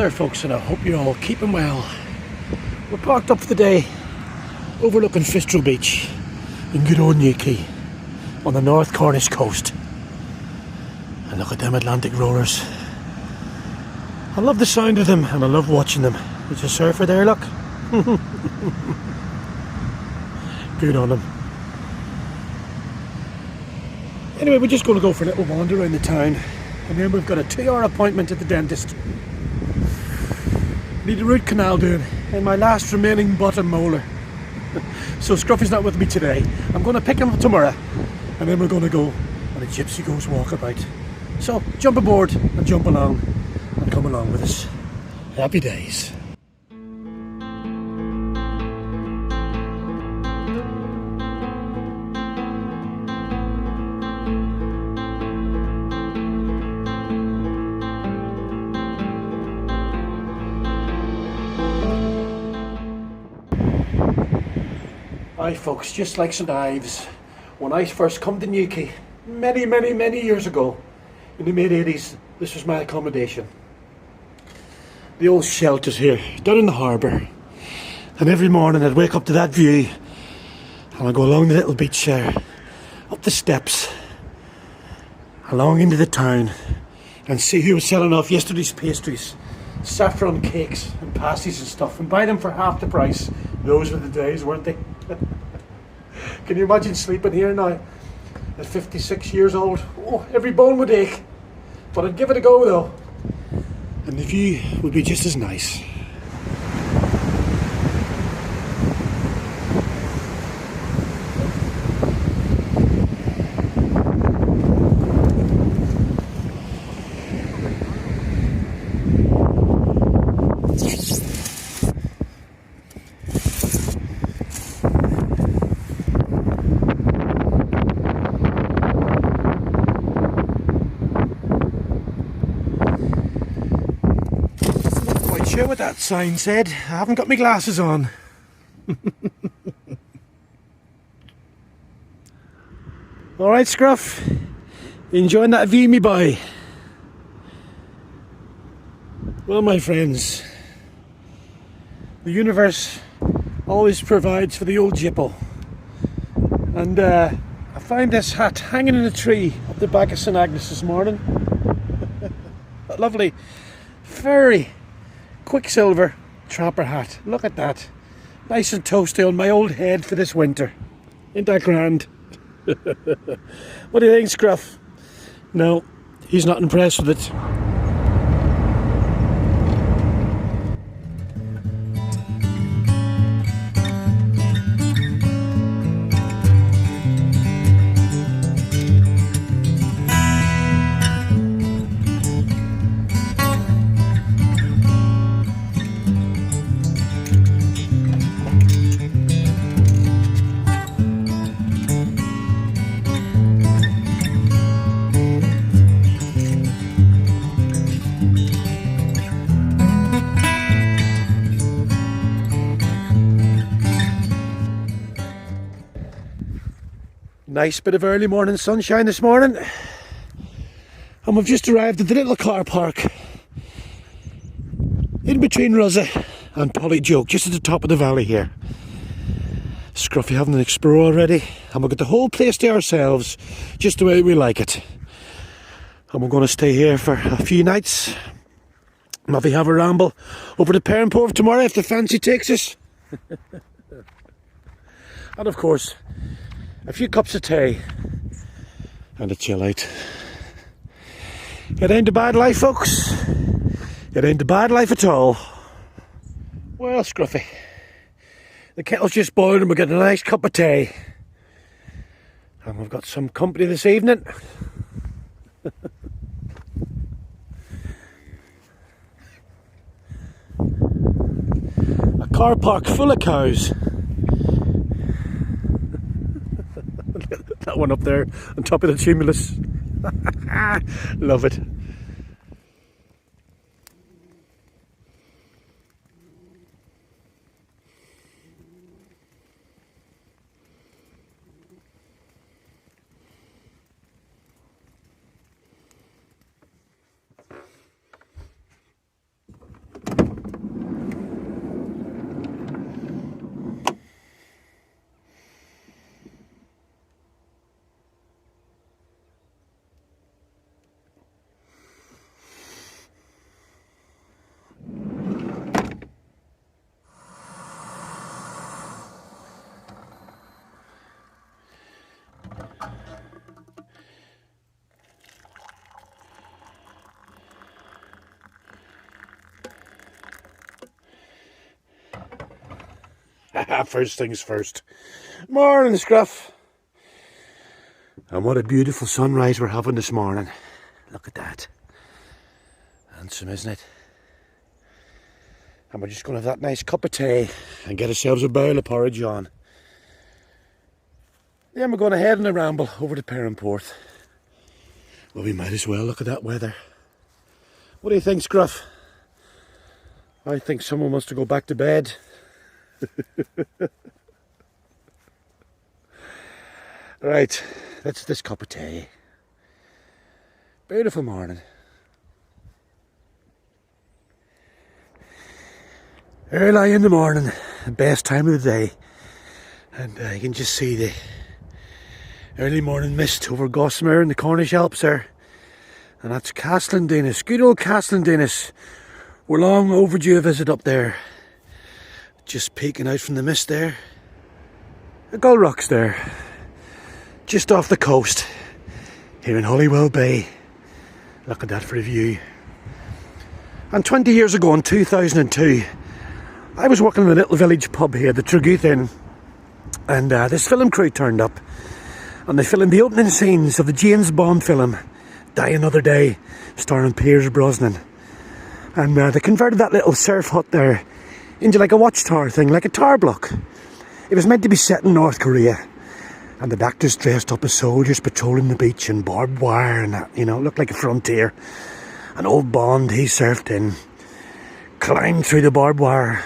there folks, and I hope you're all keeping well. We're parked up for the day overlooking Fistral Beach in good old Newquay on the North Cornish coast. And look at them Atlantic rollers. I love the sound of them and I love watching them. There's a surfer there, look. Good on him. Anyway, we're just going to go for a little wander around the town, and then we've got a 2-hour appointment at the dentist. Need a root canal doing and my last remaining bottom molar. So Scruffy's not with me today. I'm going to pick him up tomorrow, and then we're going to go on a Gypsy Goes Walkabout. So jump aboard and jump along and come along with us. Happy days. Hi folks, just like St Ives, when I first come to Newquay many years ago in the mid-80s, this was my accommodation. The old shelters here down in the harbour, and every morning I'd wake up to that view and I'd go along the little beach there, up the steps, along into the town, and see who was selling off yesterday's pastries, saffron cakes and pasties and stuff, and buy them for half the price. Those were the days, weren't they? Can you imagine sleeping here now at 56 years old? Oh, every bone would ache. But I'd give it a go though. And the view would be just as nice. Sure what that sign said. I haven't got my glasses on. Alright Scruff, enjoying that view me boy? Well my friends, the universe always provides for the old Gyppo, and I found this hat hanging in a tree up the back of St Agnes this morning. A lovely furry Quicksilver trapper hat. Look at that. Nice and toasty on my old head for this winter. Ain't that grand? What do you think, Scruff? No, he's not impressed with it. Nice bit of early morning sunshine this morning, and we've just arrived at the little car park in between Rosa and Polyjoke, just at the top of the valley here. Scruffy having an explore already, and we've got the whole place to ourselves, just the way we like it. And we're going to stay here for a few nights, maybe have a ramble over to Perranporth tomorrow if the fancy takes us. And of course, a few cups of tea and a chill out. It ain't a bad life, folks. It ain't a bad life at all. Well, Scruffy, the kettle's just boiled and we're getting a nice cup of tea. And we've got some company this evening. A car park full of cows. That one up there on top of the tumulus. Love it. First things first. Morning, Scruff. And what a beautiful sunrise we're having this morning. Look at that. Handsome, isn't it? And we're just going to have that nice cup of tea and get ourselves a bowl of porridge on. Then we're going to head on a ramble over to Perranporth. Well, we might as well. Look at that weather. What do you think, Scruff? I think someone wants to go back to bed. Right, that's this cup of tea. Beautiful morning. Early in the morning, the best time of the day. And you can just see the early morning mist over Gossamer and the Cornish Alps there. And that's Castlendenis, good old Castlendenis. We're long overdue a visit up there. Just peeking out from the mist there. The Gull Rocks there. Just off the coast. Here in Holywell Bay. Look at that for a view. And 20 years ago in 2002, I was working in a little village pub here, the Treguth Inn. And this film crew turned up. And they filmed the opening scenes of the James Bond film, Die Another Day, starring Pierce Brosnan. And they converted that little surf hut there into like a watchtower thing, like a tower block. It was meant to be set in North Korea. And the actors dressed up as soldiers patrolling the beach and barbed wire and that, you know, it looked like a frontier. And old Bond, he surfed in, climbed through the barbed wire,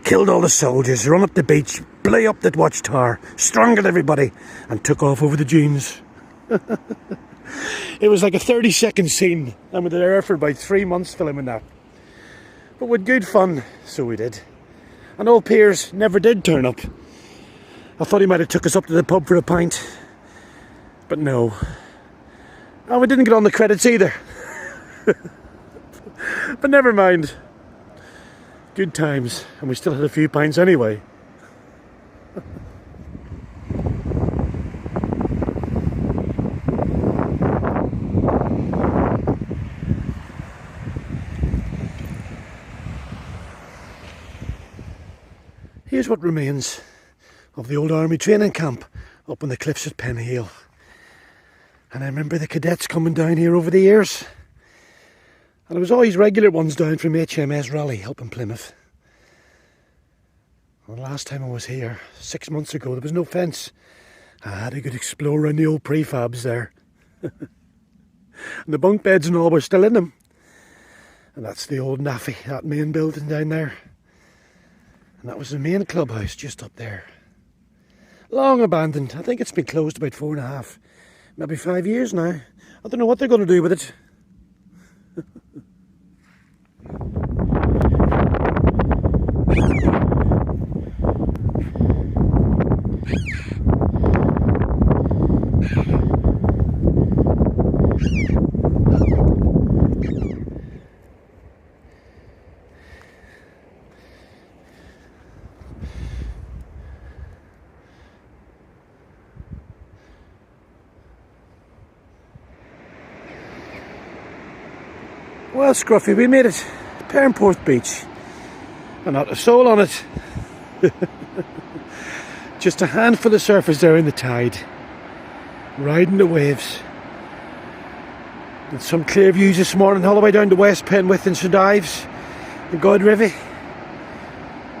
killed all the soldiers, run up the beach, blew up the watchtower, strangled everybody, and took off over the dunes. It was like a 30-second scene, and we were there for about 3 months filming that. But with good fun, so we did. And old Piers never did turn up. I thought he might have took us up to the pub for a pint, but no. And we didn't get on the credits either. But never mind. Good times, and we still had a few pints anyway. Here's what remains of the old army training camp up on the cliffs at Penhill. And I remember the cadets coming down here over the years. And there was always regular ones down from HMS Raleigh up in Plymouth. And the last time I was here, 6 months ago, there was no fence. I had a good explore around the old prefabs there. And the bunk beds and all were still in them. And that's the old NAFI, that main building down there. And that was the main clubhouse just up there. Long abandoned. I think it's been closed about 4.5, maybe 5 years now. I don't know what they're going to do with it. Well, Scruffy, we made it. Perranporth Beach. And not a soul on it. Just a handful of surfers there in the tide. Riding the waves. And some clear views this morning all the way down to West Penwith and St Ives. And Godrivy.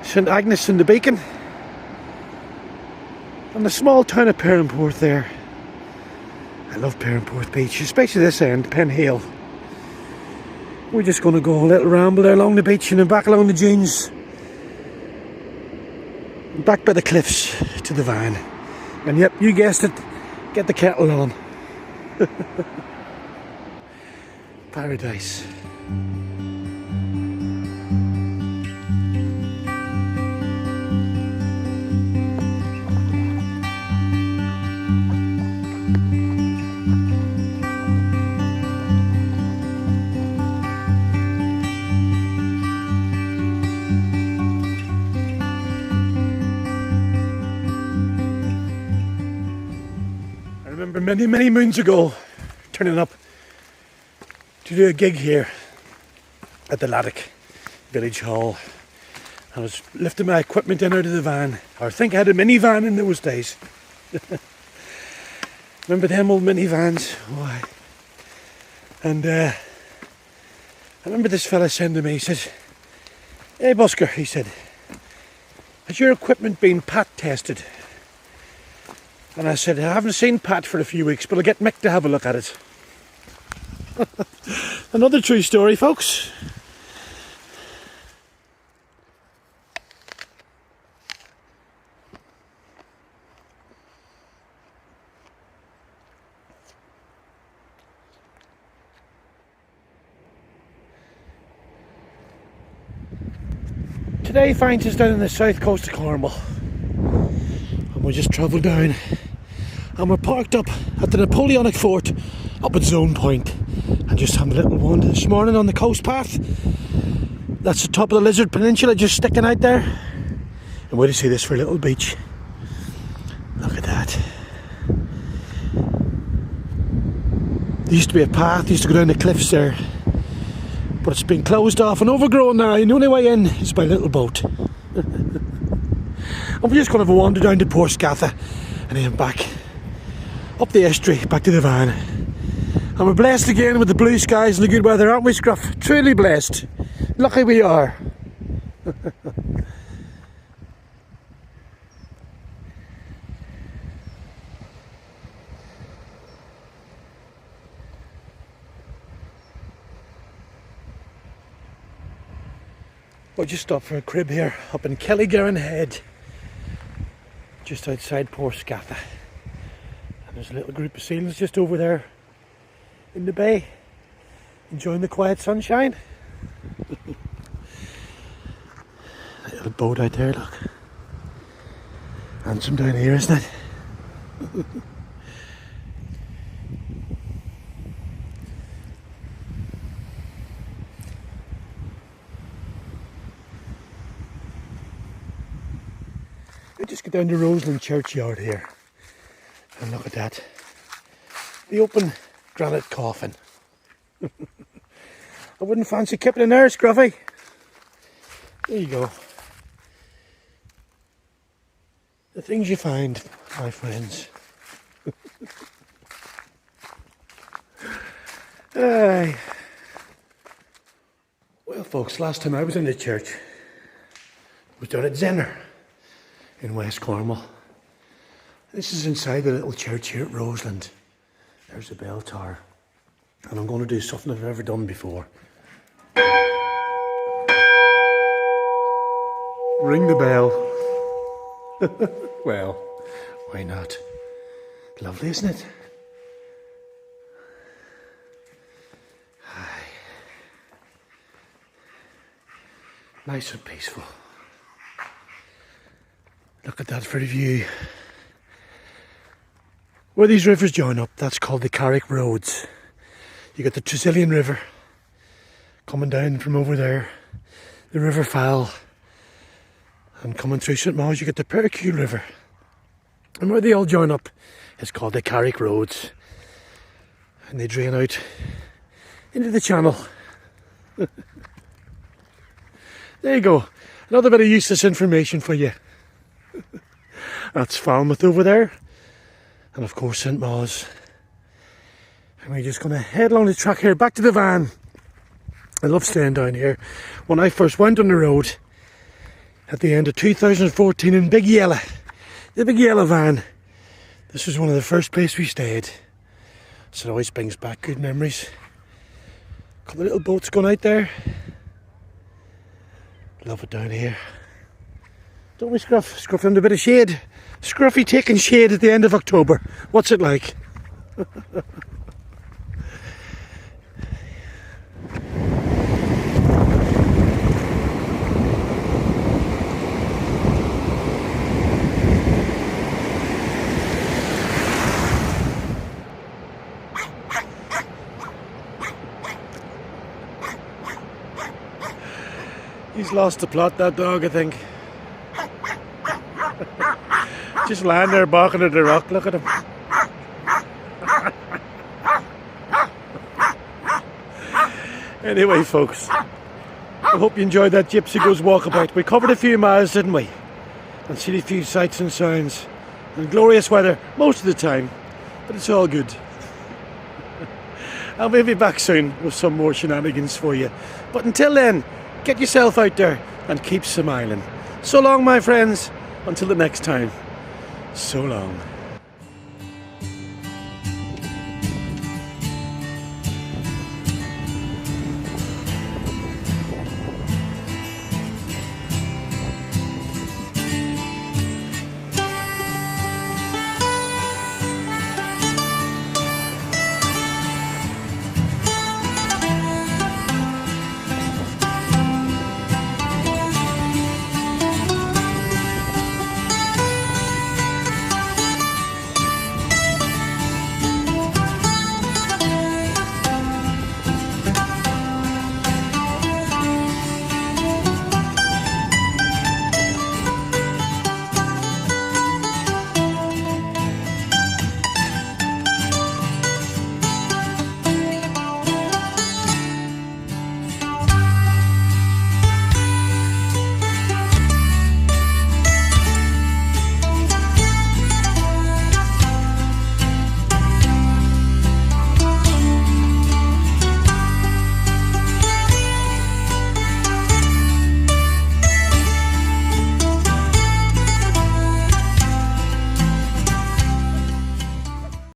St Agnes and the Beacon. And the small town of Perranporth there. I love Perranporth Beach, especially this end, Penhill. We're just going to go a little ramble there along the beach and then back along the dunes. Back by the cliffs to the van. And yep, you guessed it, get the kettle on. Paradise. Many, many moons ago, turning up to do a gig here at the Laddock Village Hall. I was lifting my equipment in out of the van. I think I had a minivan in those days. Remember them old minivans? Why? And I remember this fella saying to me, he said, "Hey Busker," he said, "has your equipment been Pat tested?" And I said, "I haven't seen Pat for a few weeks, but I'll get Mick to have a look at it." Another true story, folks. Today finds us down on the south coast of Cornwall, and we just travelled down, and we're parked up at the Napoleonic Fort up at Zone Point, and just having a little wander this morning on the coast path. That's the top of the Lizard Peninsula just sticking out there, and wait to see this for a little beach. Look at that. There used to be a path, used to go down the cliffs there, but it's been closed off and overgrown now, and the only way in is by a little boat. And we're just going to have a wander down to Port Scatha and then back up the estuary, back to the van. And we're blessed again with the blue skies and the good weather, aren't we, Scruff? Truly blessed. Lucky we are. We'll just stop for a crib here up in Kellygarran Head, just outside Port Scatha. And there's a little group of seals just over there in the bay, enjoying the quiet sunshine. That little boat out there, look. Handsome down here, isn't it? We just get down to Roseland Churchyard here, and look at that. The open granite coffin. I wouldn't fancy keeping in there, Scruffy. There you go. The things you find, my friends. Aye. Well, folks, last time I was in the church was down at Zenner in West Cornwall. This is inside the little church here at Roseland. There's the bell tower. And I'm going to do something I've never done before. Ring the bell. Well, why not? Lovely, isn't it? Aye. Nice and peaceful. Look at that for a view. Where these rivers join up, that's called the Carrick Roads. You got the Tresillian River coming down from over there, the River Fal, and coming through St Mawes you get the Perranporth River. And where they all join up is called the Carrick Roads. And they drain out into the channel. There you go. Another bit of useless information for you. That's Falmouth over there. And of course St Mawes. And we're just going to head along the track here back to the van. I love staying down here. When I first went on the road at the end of 2014 in Big Yellow, the Big Yellow van, this was one of the first places we stayed. So it always brings back good memories. A couple of little boats going out there. Love it down here. Don't we, Scruff? Scruff under a bit of shade. Scruffy taking shade at the end of October. What's it like? He's lost the plot, that dog, I think. Just lying there barking at the rock, look at him. Anyway, folks, I hope you enjoyed that Gypsy Goes Walkabout. We covered a few miles, didn't we? And seen a few sights and sounds. And glorious weather most of the time. But it's all good. I'll be back soon with some more shenanigans for you. But until then, get yourself out there and keep smiling. So long, my friends. Until the next time. So long.